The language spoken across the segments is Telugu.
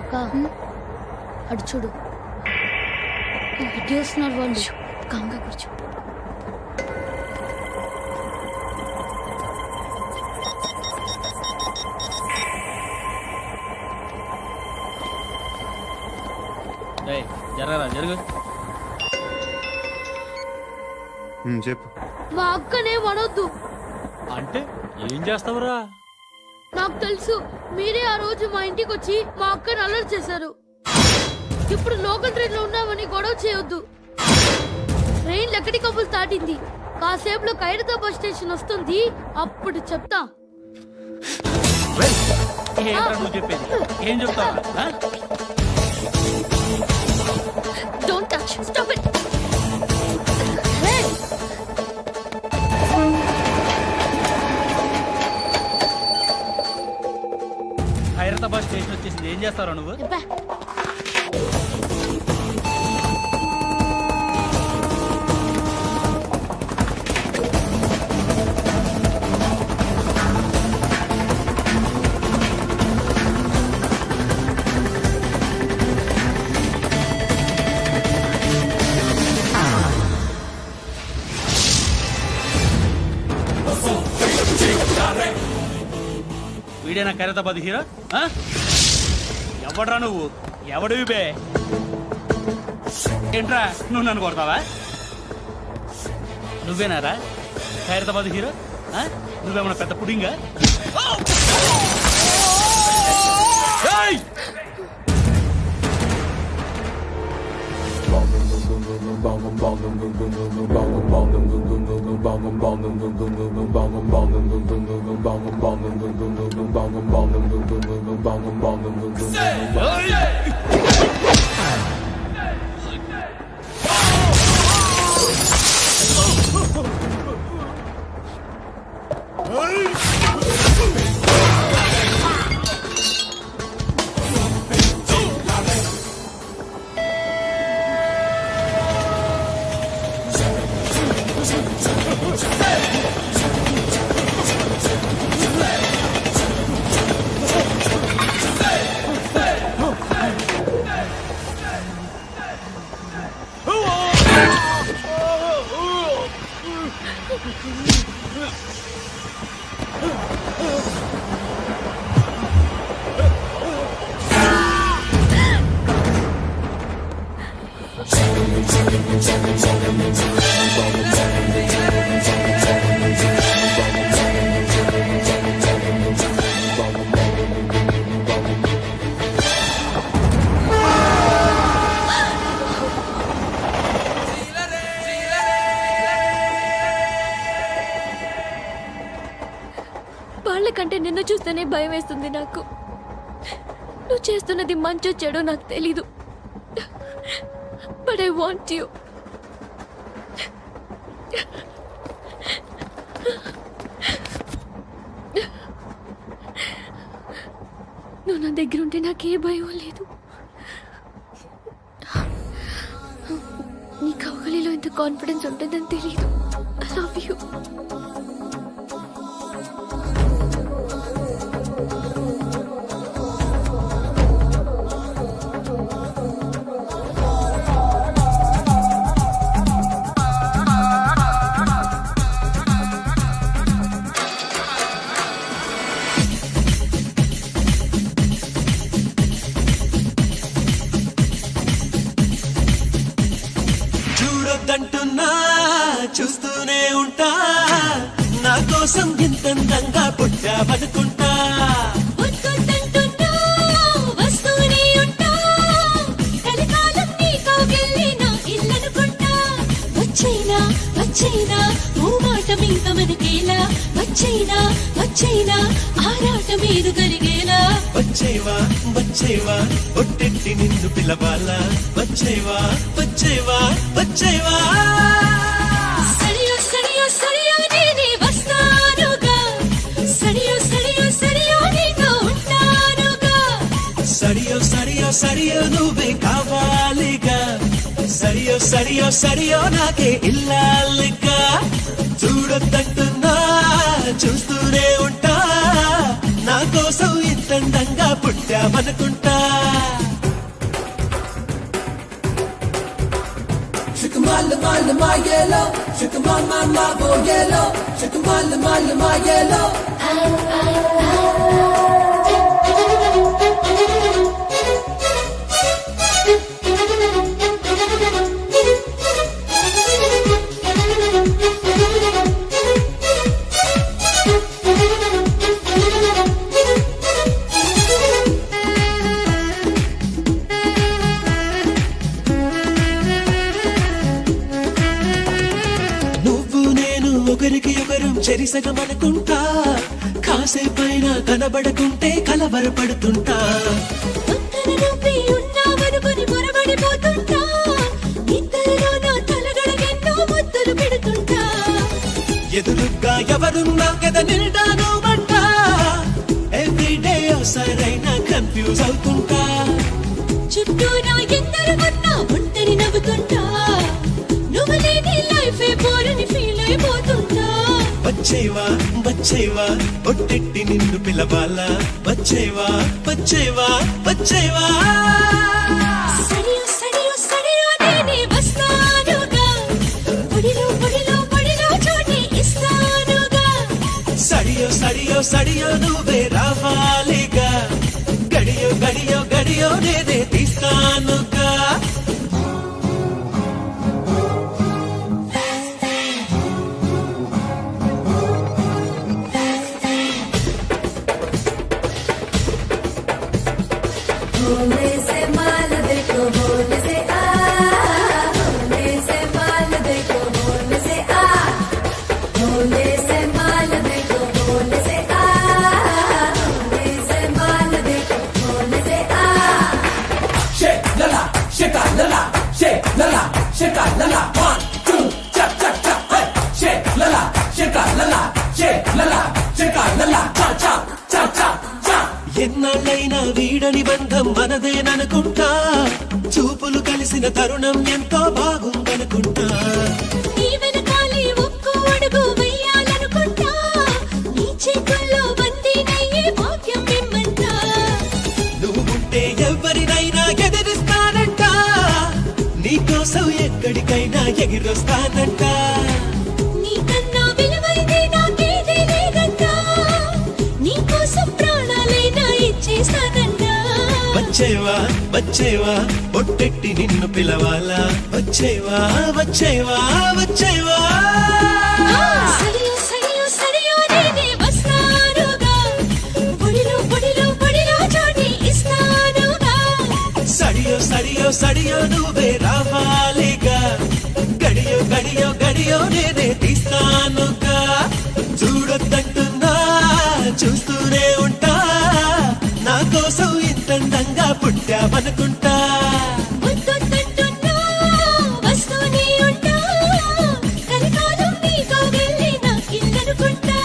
అక్క అటు చూడు, ఇటు వస్తున్నారు వాళ్ళు. కాంగా కూర్చో. జరగరా జరుగు. చెప్పు. మా అక్కనే వనొద్దు అంటే ఏం చేస్తావురా? నాకు తెలుసు, మీరే ఆ రోజు మా ఇంటికి వచ్చి మా అక్కని అల్లరి చేశారు. ఇప్పుడు లోకల్ ట్రైన్ లో ఉన్నామని గొడవ చేయొద్దు. ట్రైన్ ఎక్కడి కబులు దాటింది, కాసేపులో ఖైరతాబాద్ స్టేషన్ వస్తుంది, అప్పుడు చెప్తా. నువ్వు చెప్పేది ఏం చెప్తావా? Don't touch. Stop it. Khairatabad station వచ్చేసింది, ఏం చేస్తారా నువ్వు? వీడేనా ఖైరతాబాద్ హీరో? ఎవడ్రా నువ్వు? ఎవడివి బే? ఏంట్రా నువ్వు నన్ను కొడతావా? నువ్వేనారా ఖైరతాబాద్ హీరో? నువ్వేమన్నా పెద్ద పుడింగా? వాళ్ళకంటే నిన్ను చూస్తేనే భయం వేస్తుంది నాకు. నువ్వు చేస్తున్నది మంచో చెడో నాకు తెలీదు, బట్ ఐ వాంట్ యూ. నువ్వు నా దగ్గర ఉంటే నాకే భయం లేదు. నీ కౌగలిలో ఎంత కాన్ఫిడెన్స్ ఉంటుందని తెలీదు. I love you. చూడొద్దంటున్నా చూస్తూనే ఉంటా, నా కోసం ఇంతందంగా పుట్టావనుకుంటా. వచ్చైనా వచ్చైనా ఓ మాట మీద మనకేలా, వచ్చైనా వచ్చైనా ఆరాట మీద కరిగేలా. వచ్చేవా వచ్చేవా ఒట్టెట్టి నిన్ను పిలవాలా, వచ్చేవా వచ్చేవా వచ్చేవా. సరియో సరియో సరియో నేనే వస్తానుగా, సరియో సరియో సరియో నీతో ఉంటానుగా. సరియో సరియో సరియో నువ్వే కావాలిగా, సరియో సరియో సరియో నాకే ఇల్లాలిగా. చూడొద్దంటున్నా చూస్తూనే ఉంటా, నా కోసం ఇంతందంగా పుట్టామనుకుంటా. నువ్వు నేను ఒకరికి ఒకరం చెరిసగమనుకుంటా, కాసేపైనా కనబడకుంటే కలవరపడుతుంటా. పక్కన నువ్వే ఉన్నావనుకొని పొరబడిపోతుంటా, ఇద్దరిలో నా తలగడకెన్నో ముద్దులు పెడుతుంటా. ఎదురుగా ఎవరున్నా కథ నిండాను మంట, ఎవ్రీడే సరైన కన్ఫ్యూజ్ అవుతుంటా. చుట్టూ నా ఎందరు ఉన్నా ఒంటరి నవ్వుతుంటా, నువ్వు లేని లైఫే బోరని ఫీల్ అయిపోతుంటా. వచ్చేవా వచ్చేవా ఒట్టెట్టి నిన్ను పిలవాలా, వచ్చేవా వచ్చేవా వచ్చేవా. సడియో సడియో సడియో నేనే వస్తానుగా, పొడిలో పొడిలో పొడిలో చోటి ఇస్తానుగా. సడియో సడియో సడియో నువ్వే రావాలిగా, గడియో గడియో గడియో నేనే తీస్తానుగా. होने से माल देखो होने से आ, होने से माल देखो होने से आ, होने से माल देखो होने से आ, होने से माल देखो होने से आ. Shake lala, shake lala, shake lala, shake lala. 1, 2, chap chap chap. Hey, shake lala, shake lala, shake lala, shake lala. Cha cha cha cha cha. ఎన్నాళ్ళైనా వీడని బంధం మనదేననుకుంటా, చూపులు కలిసిన తరుణం ఎంతో బాగుందనుకుంటా. నీ వెనకాలే ఒక్కో అడుగు వెయ్యాలనుకుంటా, నీ చేతుల్లో బందీనయ్యే భాగ్యం మిమ్మంటా. నువ్వు ఉంటే ఎవరినైనా ఎదిరిస్తానంట, నీకోసం ఎక్కడికైనా ఎగిరొస్తానంట. నీకన్నా విలువైంది నాకేదీ లేదంటా, నీకోసం ప్రాణాలైనా ఇచ్చేస్తానంటా. వచ్చేవా వచ్చేవా ఒట్టెట్టి నిన్ను పిలవాలా, వచ్చేవా వచ్చేవా వచ్చేవా. సడియో సడియో సడియో నేనే వస్తానుగా, పొడిలో పొడిలో పొడిలో చోటి ఇస్తానుగా. సడియో సడియో సడియో నువ్వే రావాలిగా, గడియో గడియో గడియో నేనే తీస్తానుగా. చూడొద్దంటున్నా చూస్తూనే ఉంటా, నా కోసం ఇంతందంగా పుట్టామనుకుంటా. వద్దొద్దంటున్నా వస్తూనే ఉంటా, కలకాలం నీతో వెళ్ళి నాకిల్లనుకుంటా.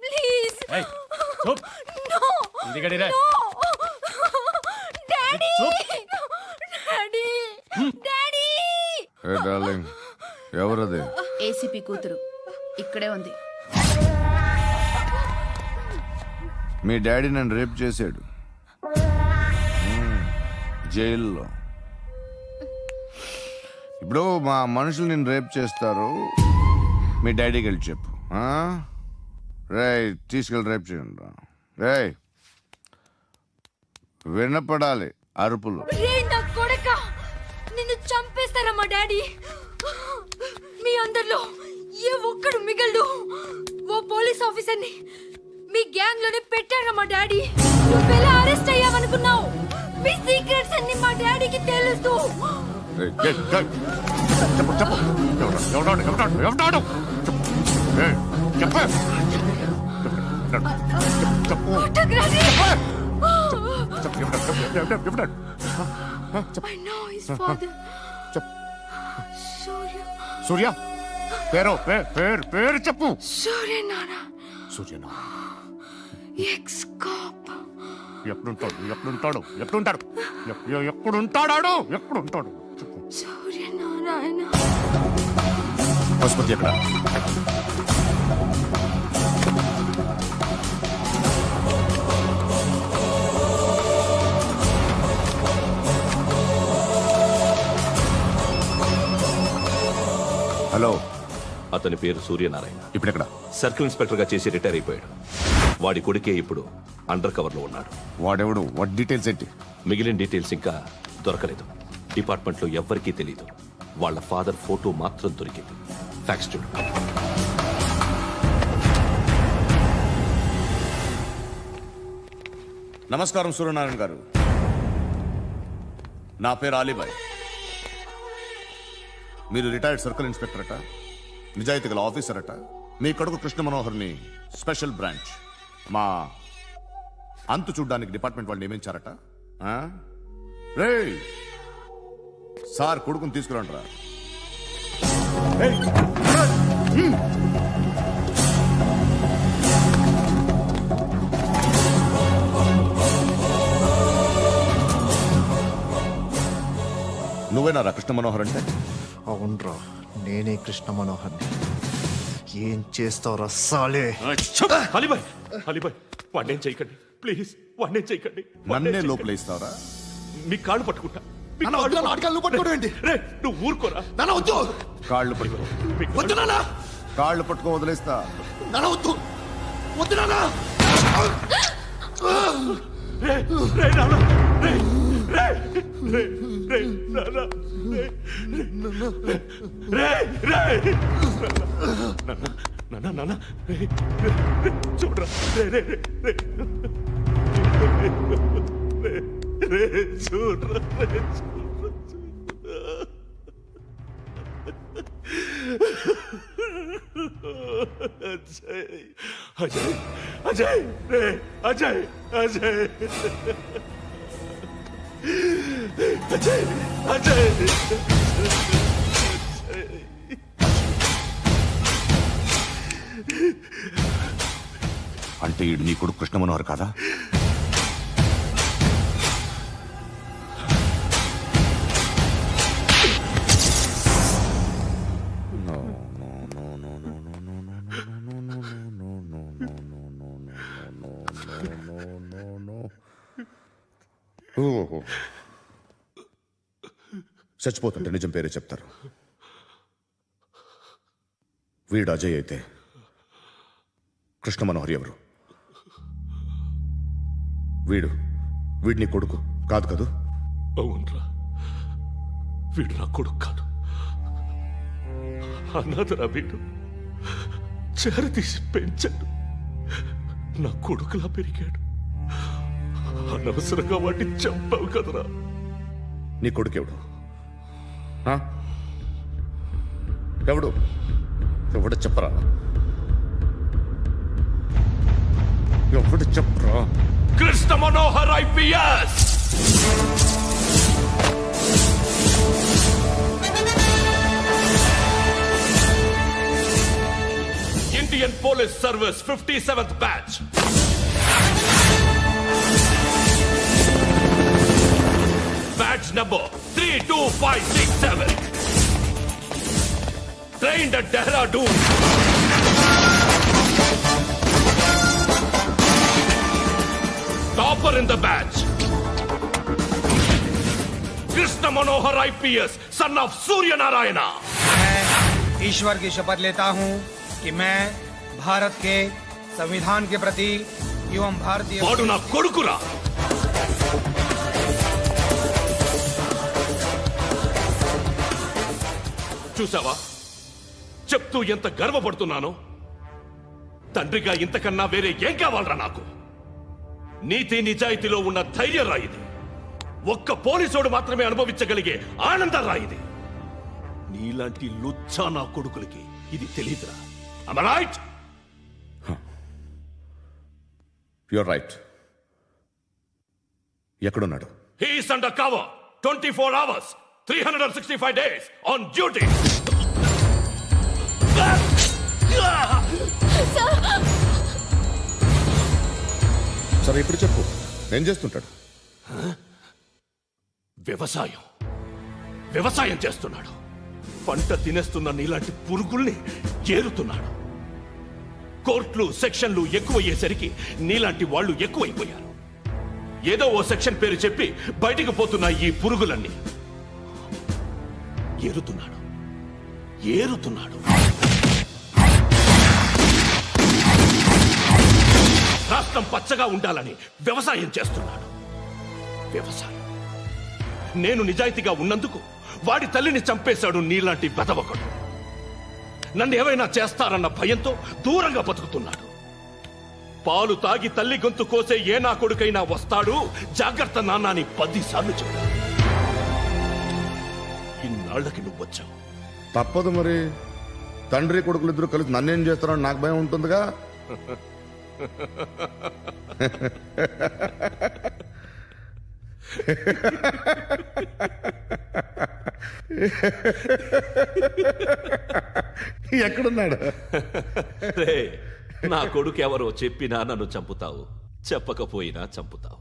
ప్లీజ్ ఏయ్, చూప్. నో ఇది గడిరా. డాడీ చూప్. Daddy daddy. ఏ డార్లింగ్, ఎవరది? ఏసీపీ కూతురు ఇక్కడే ఉంది. మీ డాడీ నన్ను రేప్ చేశాడు జైల్లో. ఇప్పుడు మా మనుషులు నిన్ను రేప్ చేస్తారు, మీ డాడీకి వెళ్ళి చెప్పు. రేయ్, తీసుకెళ్ళి రేప్ చేయండి. రేయ్, వినపడాలి అరుపులు. రే నా కొడక, నిన్ను చంపేస్తారా మా డాడీ? మీ అందరిలో ఏ ఒక్కడు మిగలడు. ఓ పోలీస్ ఆఫీసర్ని మీ గ్యాంగ్ లోనే పెట్టారా మా డాడీ? నువ్వెలా అరెస్ట్ అయ్యావనుకున్నావు? మీ సీక్రెట్స్ అన్ని మా డాడీకి తెలుసు. రేయ్, చెప్పు చెప్పు. ఎవడాడు ఎవడాడు ఎవడాడు? రేయ్, చెప్పు చెప్పు. ఫోటోగ్రఫీ. ఎవడాడు? I know his father. చెప్పు. సూర్య. సూర్య పేరు పేరు చెప్పు. సూర్య నాన్న. సూర్యనా? X cap. ఎప్పుడుంటాడు చెప్పు. సూర్య నారాయణ. పశుపతి ఎక్కడ? అతని పేరు సూర్యనారాయణ. ఇప్పుడు ఎక్కడ? సర్కిల్ ఇన్స్పెక్టర్ గా చేసి రిటైర్ అయిపోయాడు. వాడి కొడుకే ఇప్పుడు అండర్ కవర్ లో ఉన్నాడు. వాడెవడు? వాట్ డీటెయిల్స్ ఏంటి? మిగిలిన డీటెయిల్స్ ఇంకా దొరకలేదు. డిపార్ట్మెంట్ లో ఎవ్వరికీ తెలియదు. వాళ్ళ ఫాదర్ ఫోటో మాత్రం దొరికింది. ఫ్యాక్స్ చూడు. నమస్కారం సూర్యనారాయణ గారు. నా పేరు అలీబాయ్. మీరు రిటైర్డ్ సర్కిల్ ఇన్స్పెక్టర్ అట, నిజాయితీ గల ఆఫీసర్ అట. మీ కొడుకు కృష్ణ మనోహర్ని స్పెషల్ బ్రాంచ్ మా అంతు చూడ్డానికి డిపార్ట్మెంట్ వాళ్ళు నియమించారట. రే సార్, కొడుకుని తీసుకురండిరా. నువ్వేనా కృష్ణ మనోహర్ అంటే? అవునరా, నేనే కృష్ణ మనోహర్ని. ఏం చేస్తావురా సాలే? అలీబాయ్, అలీబాయ్, వాడినేం చేయకండి ప్లీజ్, వాడినేం చేయకండి. నన్నే లోపల ఇస్తావరా? మీ కాళ్ళు పట్టుకుంటా. నువ్వు ఊరుకోరా. కాళ్ళు పట్టుకో. కాళ్ళు పట్టుకో వదిలేస్తా. చూడరా, చూడరా. అజయ్, అజయ్, అజయ్, రే అజయ్, అజయ్, అజయ్, అజయ్. అంటే ఈడు నీ కొడుకు కృష్ణ మనోహర్ కాదా? చచ్చిపోతుంటే నిజం పేరే చెప్తారు. వీడు అజయ్ అయితే కృష్ణ మనోహర్ ఎవరు? వీడిని కొడుకు కాదు కదూ? అవునరా, వీడు నా కొడుకు కాదు. అనాథరా వీడు. చేరతీసి పెంచాడు. నా కొడుకులా పెరిగాడు. అనవసరంగా వాటిని చంపావు కదరా. నీ కొడుకు ఎవడు? ఎవడు చెప్పరా? ఎవడు చెప్పరా? Krishna Manohar IPS. Indian Police Service 57th batch. Batch number 32567. Trained at Dehradun. Topper in the batch. Krishna Manohar IPS, son of Surya Narayana. मैं ईश्वर की शपथ लेता हूँ कि मैं भारत के संविधान के प्रति एवं भारतीय వాడు నా కొడుకురా. చూసావా చెప్తూ ఎంత గర్వపడుతున్నానో? తండ్రిగా ఇంతకన్నా వేరే ఏం కావాలరా నాకు? నీతి నిజాయితీలో ఉన్న ధైర్యం రాయిది. ఒక్క పోలీసోడు మాత్రమే అనుభవించగలిగే ఆనందం రాయిది. నీలాంటి లుచ్చా నా కొడుకులకి ఇది తెలీదురా. Am I right? You're right. ఎక్కడున్నాడు? He is under cover 24 hours 365 days on duty. సరే ఇప్పుడు చెప్పు, ఏం చేస్తుంటాడు? వ్యవసాయం చేస్తున్నాడు. పంట తినేస్తున్న నీలాంటి పురుగుల్ని ఏరుతున్నాడు. కోర్టులు సెక్షన్లు ఎక్కువయ్యేసరికి నీలాంటి వాళ్ళు ఎక్కువైపోయారు. ఏదో ఓ సెక్షన్ పేరు చెప్పి బయటికి పోతున్న ఈ పురుగులన్నీ ఏరుతున్నాడు. రాష్ట్రం పచ్చగా ఉండాలని వ్యవసాయం చేస్తున్నాడు. వ్యవసాయం. నేను నిజాయితీగా ఉన్నందుకు వాడి తల్లిని చంపేశాడు నీలాంటి వెధవకుడు. నన్ను ఏమైనా చేస్తారన్న భయంతో దూరంగా బతుకుతున్నాడు. పాలు తాగి తల్లి గొంతు కోసే ఏ నా కొడుకైనా వస్తాడు, జాగ్రత్త నాన్న అని 10 సార్లు చెప్పాడు. ఇన్నాళ్ళకి నువ్వు వచ్చావు. తప్పదు మరి, తండ్రి కొడుకులు ఇద్దరు కలిసి నన్నేం చేస్తారని నాకు భయం ఉంటుందిగా. ఎక్కడున్నాడు? రే, నా కొడుకు ఎవరో చెప్పినా నన్ను చంపుతావు, చెప్పకపోయినా చంపుతావు.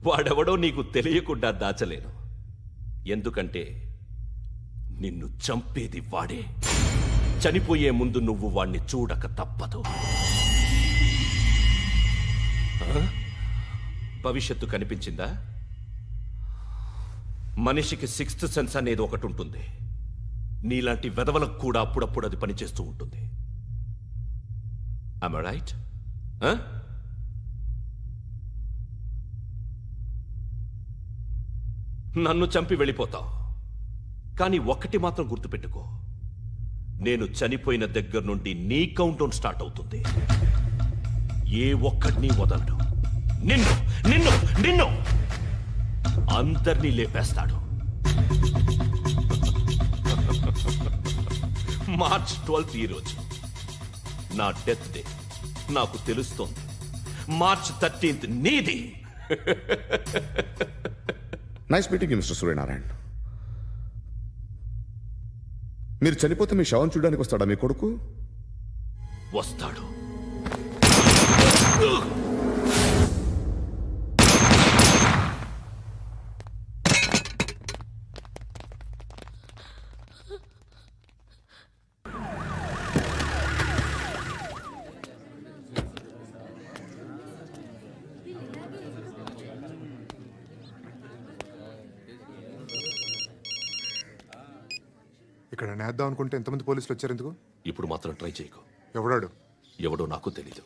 వాడెవడో నీకు తెలియకుండా దాచలేను. ఎందుకంటే నిన్ను చంపేది వాడే. చనిపోయే ముందు నువ్వు వాణ్ణి చూడక తప్పదు. భవిష్యత్తు కనిపించిందా? మనిషికి 6th సెన్స్ అనేది ఒకటి ఉంటుంది. నీలాంటి వెధవలకు కూడా అప్పుడప్పుడు అది పనిచేస్తూ ఉంటుంది. Am I right? నన్ను చంపి వెళ్ళిపోతావు. కానీ ఒక్కటి మాత్రం గుర్తుపెట్టుకో, నేను చనిపోయిన దగ్గర నుండి నీ కౌంటౌన్ స్టార్ట్ అవుతుంది. ఏ ఒక్కడిని వదలడు. నిన్ను నిన్ను నిన్ను అందరినీ లేపేస్తాడు. మార్చ్ 12th ఈ రోజు నా డెత్ డే. నాకు తెలుస్తోంది. మార్చ్ 13th నీది. Nice meeting you mister Suryanarayana. మీరు చనిపోతే మీ శవం చూడడానికి వస్తాడా మీ కొడుకు? వస్తాడు. ఇక్కడ నేద్దాం అనుకుంటే ఎంతమంది పోలీసులు వచ్చారు ఎందుకు? ఇప్పుడు మాత్రం ట్రై చేయకు. ఎవడాడు? ఎవడో నాకు తెలీదు.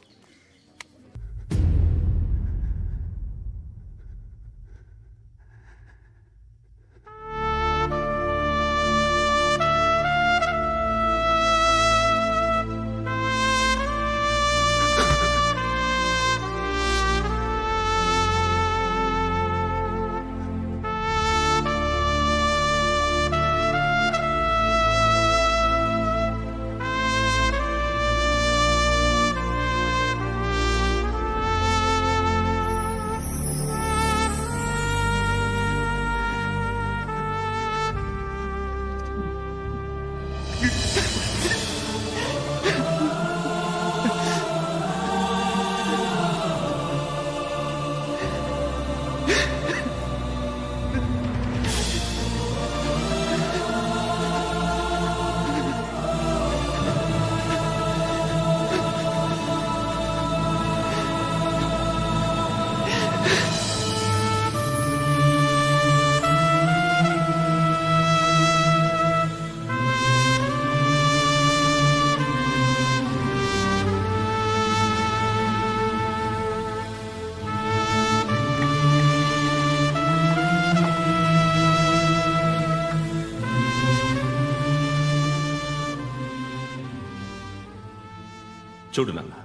చూడు నాన్న,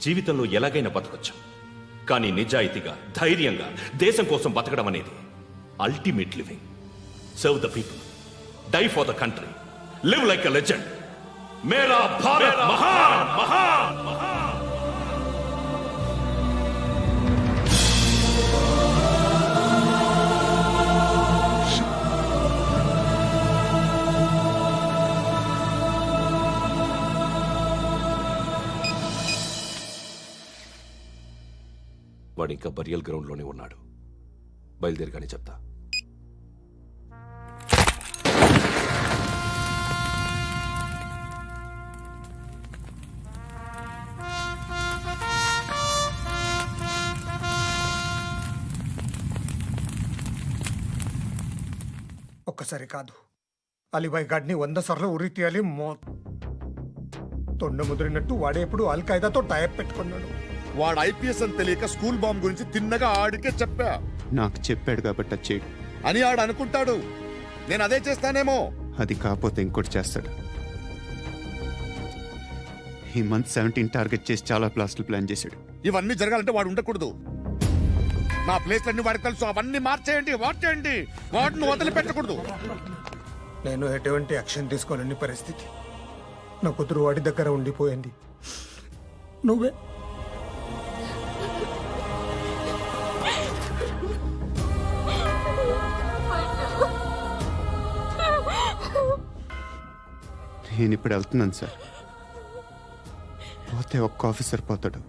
జీవితంలో ఎలాగైనా బతకొచ్చు. కానీ నిజాయితీగా, ధైర్యంగా దేశం కోసం బతకడం అనేది ultimate living. Serve the people, die for the country, live like a legend. మేరా భారత్ మహాన్ మహాన్ మహాన్. వాడు ఇంకా బరియల్ గ్రౌండ్లోనే ఉన్నాడు. బయలుదేరిగానే చెప్తా. ఒక్కసారి కాదు, అలీబాయ్ గాడిని 100 సార్లు ఉరి తీయాలి. తొండ ముదిరినట్టు వాడేప్పుడు అల్ ఖైదాతో టైప్ పెట్టుకున్నాడు. వాడు ఐపీఎస్ అని తెలియక స్కూల్ బాంబ్ గురించి తిన్నగా ఆడికే చెప్పా. నాకు చెప్పాడు కాబట్టి అది చేయడు అని ఆడు అనుకుంటాడు. నేను అదే చేస్తానేమో. అది కాకపోతే ఇంకోటి చేస్తాడు. ఈ మంత్ 17 టార్గెట్ చేసి చాలా ప్లాస్టులు ప్లాన్ చేశాడు. ఇవన్నీ జరగాలంటే వాడు ఉండకూడదు. నా ప్లేస్లన్నీ వాడికి తెలుసు. అవన్నీ మార్చేయండి, వార్చేయండి. వాడిని వదిలిపెట్టకూడదు. నేను ఎటువంటి యాక్షన్ తీసుకోలేని పరిస్థితి. నా కూతురు వాడి దగ్గర ఉండిపోయింది. నువ్వే నేను ఇప్పుడు వెళ్తున్నాను సార్. పోతే ఒక్క ఆఫీసర్ పోతాడు,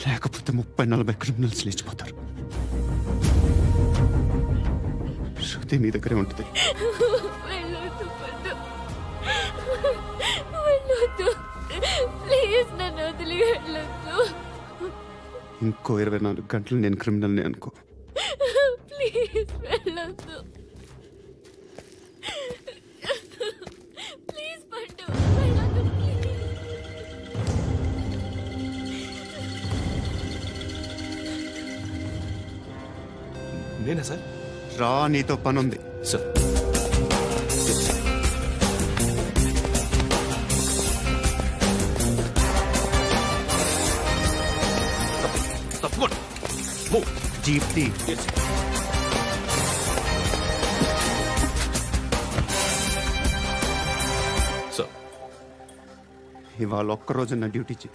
లేకపోతే 30-40 క్రిమినల్స్ లేచిపోతారు. శృతి మీ దగ్గరే ఉంటుంది. ప్లీజ్ నన్ను వదిలి వెళ్ళొద్దు. ఇంకో 24 గంటలు నేను క్రిమినల్ని అనుకో. ప్లీజ్ వెళ్ళొద్దు. ప్లీజ్ పండు వెళ్ళొద్దు. నేనా సార్? రా, నీతో పని ఉంది. సార్ తప్పకుండా జీప్ తీ. సార్ ఇవాళ ఒక్కరోజు నా డ్యూటీ చేయి.